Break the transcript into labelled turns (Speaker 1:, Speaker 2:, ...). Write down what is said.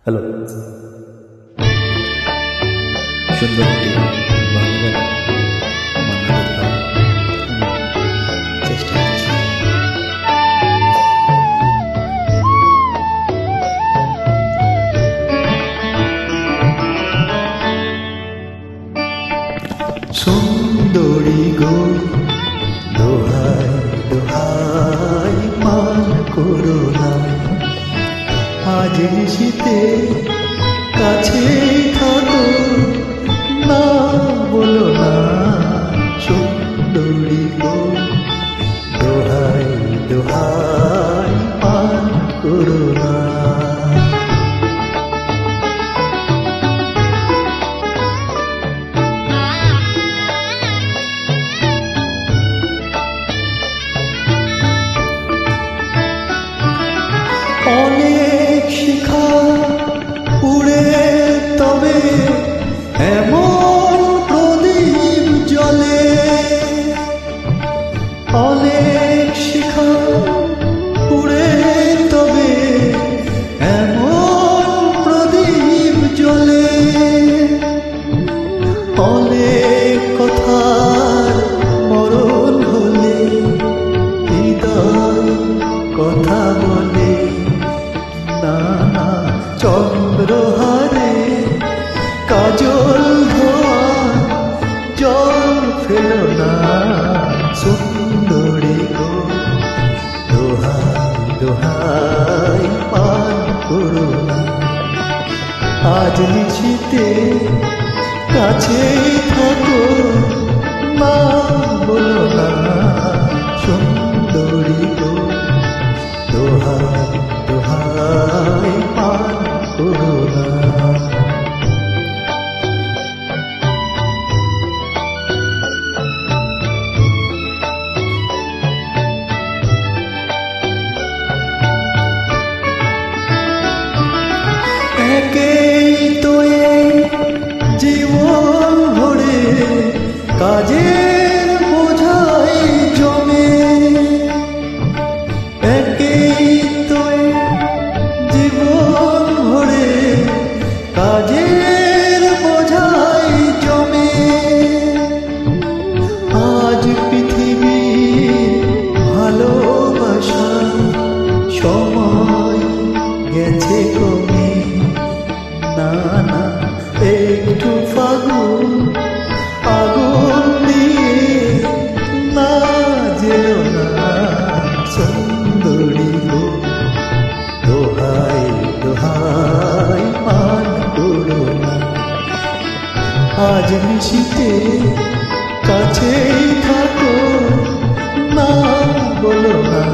Speaker 1: Hello, সুন্দর একটি বাংলা গান মান্নার গান আমি চেষ্টা করছি। সুন্দরী গো, দোহাই দোহাই মান করো না, আজ নিশিতে কাছে থাকো, না বলো না। সুন্দরী গো, দোহাই দোহাই মান করো না। অনেক শিখা উড়ে তবে এমন প্রদীপ জ্বলে, অনেক শিখা উড়ে তবে এমন প্রদীপ জ্বলে, অনেক কথার মরণ হলে হৃদয় কথা বলে, না না চন্দ্রহারে কাজল ধোয়া জল ফেলো না। সুন্দরী গো, দোহাই দোহাই পান করো না, আজ নিশিতে কাছে থাকো, না বলো না। সুন্দরী গো, দোহাই দোহাই পান করো না। একেই তো এই জীবন ভরে কাজের বোঝাই জমে, একেই তো এই জীবন ভরে কাজের বোঝাই জমে। আজ পৃথিবীর ভালোবাসা সময় গেছে কমে, না না একটু ফাগুন আগুন দিয়ে না জেলো না। সুন্দরী গো, দোহাই দোহাই মান করো না, আজ নিশিতে কাছেই থাকো, না বলো না।